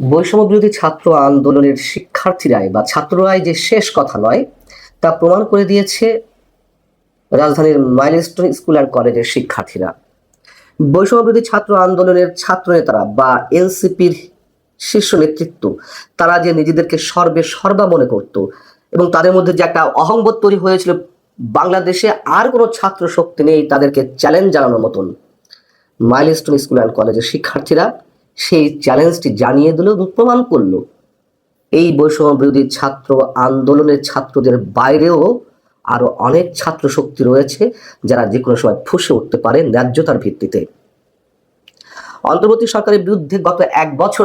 বৈষম্য বিরোধী ছাত্র আন্দোলনের শিক্ষার্থীরাই বা ছাত্ররাই যে শেষ কথা নয় তা প্রমাণ করে দিয়েছে রাজধানীর মাইলস্টোন স্কুল অ্যান্ড কলেজের শিক্ষার্থীরা। বৈষম্য বিরোধী ছাত্র আন্দোলনের ছাত্র নেতারা বা এনসিপির শীর্ষ নেতৃত্ব তারা যে নিজেদেরকে সর্বে সর্বা মনে করত এবং তাদের মধ্যে যে একটা অহংবোধ তৈরি হয়েছিল, বাংলাদেশে আর কোনো ছাত্র শক্তি নেই তাদেরকে চ্যালেঞ্জ জানানোর মতন, মাইলস্টোন স্কুল অ্যান্ড কলেজের শিক্ষার্থীরা সেই চ্যালেঞ্জটি জানিয়ে দিল এবং প্রমাণ করল এই বৈষম্য বিরোধী ছাত্র আন্দোলনের ছাত্রদের বাইরেও আরো অনেক ছাত্র শক্তি রয়েছে যারা যে কোনো সময় ফুঁসে উঠতে পারে ন্যায্যতার ভিত্তিতে। অন্তর্বর্তী সরকারের বিরুদ্ধে গত এক বছর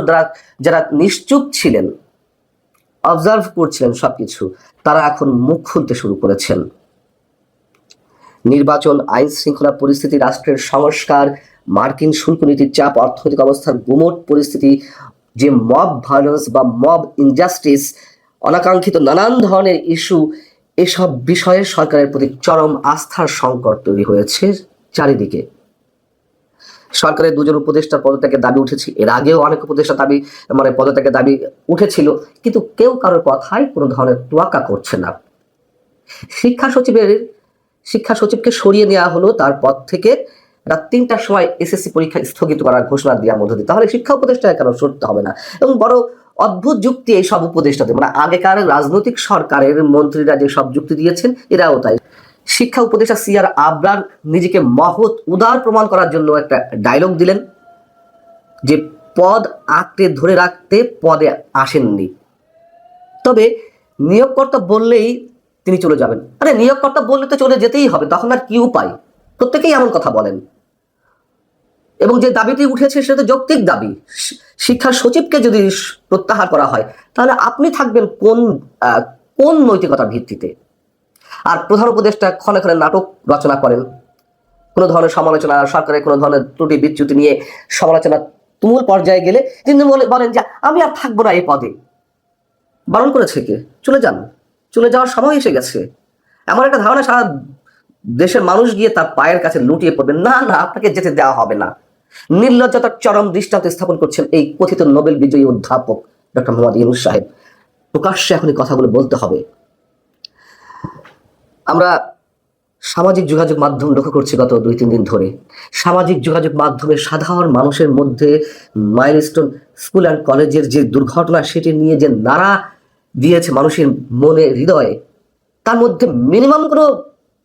যারা নিশ্চুপ ছিলেন, অবজার্ভ করছিলেন সবকিছু, তারা এখন মুখ খুলতে শুরু করেছেন। নির্বাচন, আইন শৃঙ্খলা পরিস্থিতি, রাষ্ট্রের সংস্কার, মার্কিন শুল্ক নীতির চাপ, অর্থনৈতিক অবস্থার গুমট পরিস্থিতি, যে মব ভায়োলেন্স বা মব ইনজাস্টিস, অনাকাঙ্ক্ষিত নানান ধরনের ইস্যু, এসব বিষয়ে সরকারের প্রতি চরম আস্থার সংকট তৈরি হয়েছে চারিদিকে। সরকারের দুজন উপদেষ্টার পদত্যাগের দাবি উঠেছে, এর আগেও অনেক উপদেষ্টা পদত্যাগের দাবি উঠেছিল, কিন্তু কেউ কারোর কথায় কোনো ধরনের তোয়াক্কা করছে না। শিক্ষা সচিবকে সরিয়ে নেওয়া হলো তার পদ থেকে রাত ৩টার সময় এসএসসি পরীক্ষা স্থগিত করার ঘোষণা দেওয়ার মধ্য দিয়ে। তাহলে শিক্ষা উপদেষ্টা কেন সরতে হবে না? এবং বড় অদ্ভুত যুক্তি এই সব উপদেষ্টাদের, আগেকার রাজনৈতিক সরকারের মন্ত্রীরা যে সব যুক্তি দিয়েছেন এরাও তাই। শিক্ষা উপদেষ্টা সিআর আবরার নিজেকে মহৎ উদার প্রমাণ করার জন্য একটা ডায়লগ দিলেন যে পদ আঁকড়ে ধরে রাখতে পদে আসেননি, তবে নিয়োগকর্তা বললেই তিনি চলে যাবেন। আরে নিয়োগকর্তা বললে তো চলে যেতেই হবে, তখন আর কি উপায়? প্রত্যেকেই এমন কথা বলেন এবং যে দাবিটি উঠেছে সেটা তো যৌক্তিক দাবি। শিক্ষা সচিবকে যদি প্রত্যাহার করা হয় তাহলে আপনি থাকবেন কোন নৈতিকতার ভিত্তিতে? আর প্রধান উপদেষ্টা ক্ষণে ক্ষণে নাটক রচনা করেন, কোনো ধরনের সমালোচনা, সরকারের কোনো ধরনের ত্রুটি বিচ্যুতি নিয়ে সমালোচনা তুমুল পর্যায়ে গেলে তিনি বলেন যে আমি আর থাকবো না এই পদে। বারণ করেছে কে? চলে যান, চলে যাওয়ার সময় এসে গেছে। এমন একটা ধারণা সারা দেশের মানুষ গিয়ে তার পায়ের কাছে লুটিয়ে পড়বে, না না আপনাকে যেতে দেওয়া হবে না। নির্লজ্জতার চরম দৃষ্টান্ত স্থাপন করছেন এই কথিত নোবেল বিজয়ী অধ্যাপক ডক্টর মোহাম্মদ ইউনূস সাহেব। প্রকাশ্যে এখন এই কথাগুলো বলতে হবে। আমরা সামাজিক যোগাযোগ মাধ্যম লক্ষ্য করছি গত 2-3 দিন ধরে। সামাজিক যোগাযোগ মাধ্যমে সাধারণ মানুষের মধ্যে মাইলস্টোন স্কুল অ্যান্ড কলেজের যে দুর্ঘটনা সেটি নিয়ে যে নাড়া দিয়েছে মানুষের মনে, হৃদয়ে, তার মধ্যে মিনিমাম কোনো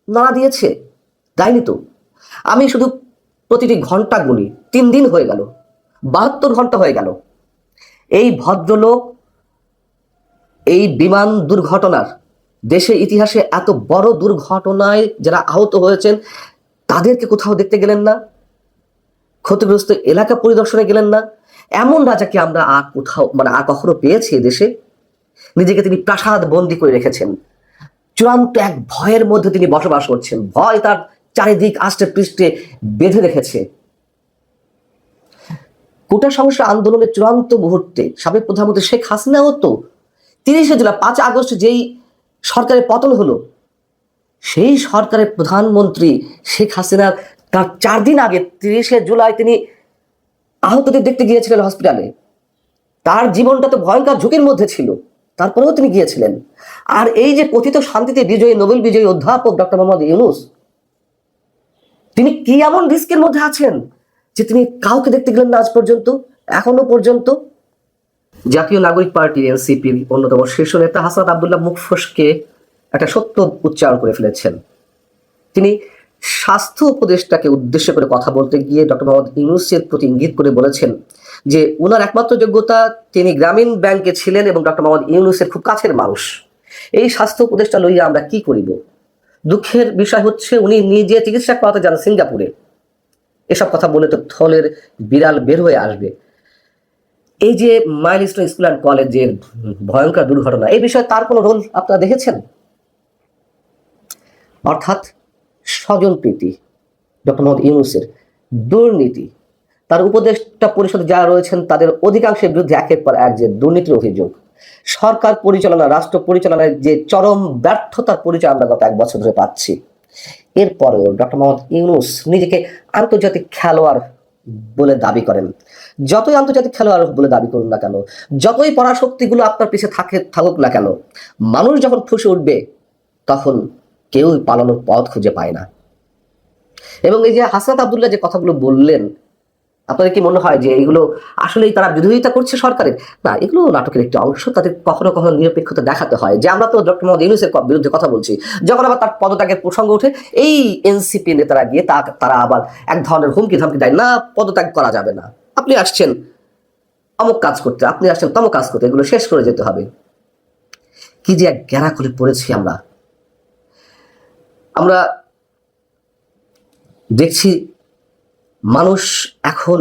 নাড়া দিয়েছে? দেয়নি তো। আমি শুধু প্রতিটি ঘন্টা গুনি, 3 দিন হয়ে গেল, 72 ঘন্টা হয়ে গেল। এই ভদ্রলোক এই বিমান দুর্ঘটনার, দেশের ইতিহাসে এত বড় দুর্ঘটনায় যারা আহত হয়েছেন তাদেরকে কোথাও দেখতে গেলেন না, ক্ষতিগ্রস্ত এলাকা পরিদর্শনে গেলেন না। এমন রাজাকে আমরা আর কোথাও আর কখনো পেয়েছি দেশে? নিজেকে তিনি প্রাসাদ বন্দী করে রেখেছেন, চূড়ান্ত এক ভয়ের মধ্যে তিনি বসবাস করছেন। ভয় তার চারিদিক আষ্টে পৃষ্ঠে বেঁধে রেখেছে। কোটা সংস্কার আন্দোলনের চূড়ান্ত মুহূর্তে সাবেক প্রধানমন্ত্রী শেখ হাসিনাও তো 30শে জুলাই, 5 আগস্ট যেই সরকারের পতন হলো, সেই সরকারের প্রধানমন্ত্রী শেখ হাসিনা তার 4 দিন আগে 30শে জুলাই তিনি আহতদের দেখতে গিয়েছিলেন হসপিটালে। তার জীবনটা তো ভয়ঙ্কর ঝুঁকির মধ্যে ছিল, তারপরেও তিনি গিয়েছিলেন। আর এই যে কথিত শান্তিতে বিজয়ী, নোবেল বিজয়ী অধ্যাপক ডক্টর মোহাম্মদ ইউনূস, তিনি কি এমন রিস্কের মধ্যে আছেন যে তিনি কাউকে দেখতে গেলেন না আজ পর্যন্ত, এখনো পর্যন্ত? জাতীয় নাগরিক পার্টি এনসিপির অন্যতম শীর্ষ নেতা হাসনাত আব্দুল্লাহ মুখ ফসকে একটা সত্য উচ্চারণ করে ফেলেছেন। তিনি স্বাস্থ্য উপদেষ্টাকে উদ্দেশ্য করে কথা বলতে গিয়ে ডক্টর মোহাম্মদ ইউনূসের প্রতি ইঙ্গিত করে বলেছেন যে উনার একমাত্র যোগ্যতা তিনি গ্রামীণ ব্যাংকে ছিলেন এবং ডক্টর মোহাম্মদ ইউনূসের খুব কাছের মানুষ। এই স্বাস্থ্য উপদেষ্টা লইয়া আমরা কি করিব? দুঃখের বিষয় হচ্ছে উনি নিজে চিকিৎসা করাতে যান সিঙ্গাপুরে। এসব কথা বলে তো থলের বিড়াল বের হয়ে আসবে। এই যে মাইলস্টোন স্কুল অ্যান্ড কলেজের ভয়ঙ্কর দুর্ঘটনা, এই বিষয়ে তার কোনো রোল আপনারা দেখেছেন? অর্থাৎ স্বজনপ্রীতি, ডক্টর মোহাম্মদ ইউনূসের দুর্নীতি, তার উপদেষ্টা পরিষদে যারা রয়েছেন তাদের অধিকাংশের বিরুদ্ধে একের পর এক যে দুর্নীতির অভিযোগ, সরকার পরিচালনা, রাষ্ট্র পরিচালনায় যে চরম ব্যর্থতার পরিচয় আমরা গত 1 বছর ধরে পাচ্ছি। এরপরেও ডক্টর মোহাম্মদ ইউনূস নিজেকে আন্তর্জাতিক খেলোয়াড় বলে দাবি করেন, যতই আন্তর্জাতিক খেলোয়াড় বলে দাবি করুন না কেন, যতই পরাশক্তিগুলো আপনার পিছিয়ে থাকুক না কেন, মানুষ যখন ফুঁসে উঠবে তখন কেউ পালানোর পথ খুঁজে পায় না। এবং এই যে হাসনাত আব্দুল্লাহ যে কথাগুলো বললেন, আপনাদের কি মনে হয় যে এগুলো আসলেই তারা বিরোধিতা করছে সরকারের? না, এগুলো নাটকের একটি অংশ। তাদের কখনো কখনো নিরপেক্ষতা দেখাতে হয়, যে আমরা তো ডক্টর মোহাম্মদ ইউনূসের বিরুদ্ধে কথা বলছি, যখন আবার তার পদত্যাগের প্রসঙ্গ ওঠে এই এনসিপি নেতারা গিয়ে তারা আবার এক ধরনের হুমকি ধামকি দেয়, না পদত্যাগ করা যাবে না, আপনি আসছেন অমুক কাজ করতে, আপনি আসছেন তমুক কাজ করতে, এগুলো শেষ করে যেতে হবে। কি যে এক গ্যারাকলে পড়েছি আমরা। আমরা দেখছি মানুষ এখন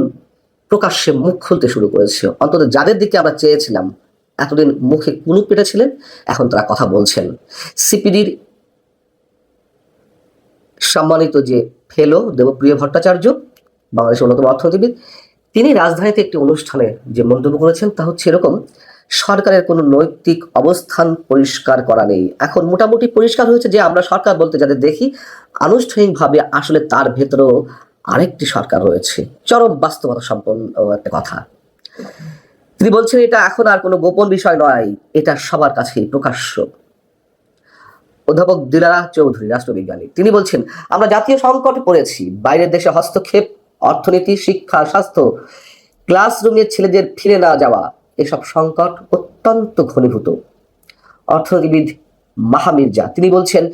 প্রকাশ্যে মুখ খুলতে শুরু করেছে, অন্তত যাদের দিকে আমরা চেয়েছিলাম এতদিন মুখে কুলুপ পেটেছিলেন, এখন তারা কথা বলছেন। সিপিডির সম্মানিত যে ফেলো দেবপ্রিয় ভট্টাচার্য, বাংলাদেশের অন্যতম অর্থনীতিবিদ, তিনি রাজধানীতে একটি অনুষ্ঠানে যে মন্তব্য করেছেন তা হচ্ছে এরকম: সরকারের কোনো নৈতিক অবস্থান পরিষ্কার করা নেই। এখন মোটামুটি পরিষ্কার হয়েছে যে আমরা সরকার বলতে যাদের দেখি, আনুষ্ঠানিকভাবে আসলে তার ভেতরেও আরেকটি সরকার রয়েছে। চরম বাস্তবতা সম্পন্ন একটা কথা। তিনি বলছেন এটা এখন আর কোনো গোপন বিষয় নয়, এটা সবার কাছেই প্রকাশ্য। অধ্যাপক দিলারা চৌধুরী, রাষ্ট্রবিজ্ঞানী, তিনি বলছেন আমরা জাতীয় সংকটে পড়েছি। বাইরের দেশে হস্তক্ষেপ, অর্থনীতি, শিক্ষা, স্বাস্থ্য, ক্লাসরুমে ছেলেদের ফিরে না যাওয়া, এসব সংকট অত্যন্ত ঘনীভূত। অর্থনীতিবিদ মাহা মির্জা, তিনি বলছেন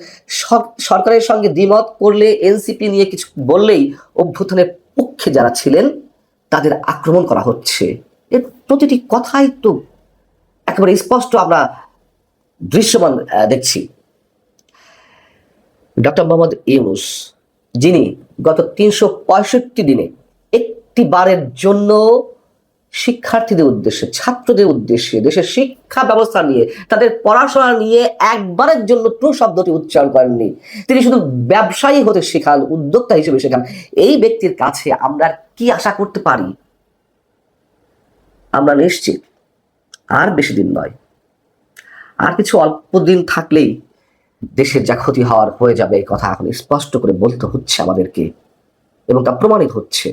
সরকারের সঙ্গে দ্বিমত করলে, এনসিপি নিয়ে কিছু বললেই অভ্যুত্থানের পক্ষে যারা ছিলেন তাদের আক্রমণ করা হচ্ছে। এর প্রতিটি কথাই তো একেবারে স্পষ্ট আমরা দৃশ্যমান দেখছি। ডক্টর মোহাম্মদ ইউনূস, যিনি গত ৩৬৫ দিনে একটি বারের জন্য শিক্ষার্থীদের উদ্দেশ্যে, ছাত্রদের উদ্দেশ্যে, দেশের শিক্ষা ব্যবস্থা নিয়ে, তাদের পড়াশোনা নিয়ে একবারের জন্য ট্রু শব্দটি উচ্চারণ করেননি। তিনি শুধু ব্যবসায়ী হতে শেখান, উদ্যোক্তা হিসেবে শেখান। এই ব্যক্তির কাছে আমরা কি আশা করতে পারি? আমরা নিশ্চিত আর বেশি দিন নয়, আর কিছু অল্প দিন থাকলেই দেশের যা ক্ষতি হওয়ার হয়ে যাবে, এই কথা এখন স্পষ্ট করে বলতে হচ্ছে আমাদেরকে, এবং তা প্রমাণিত হচ্ছে।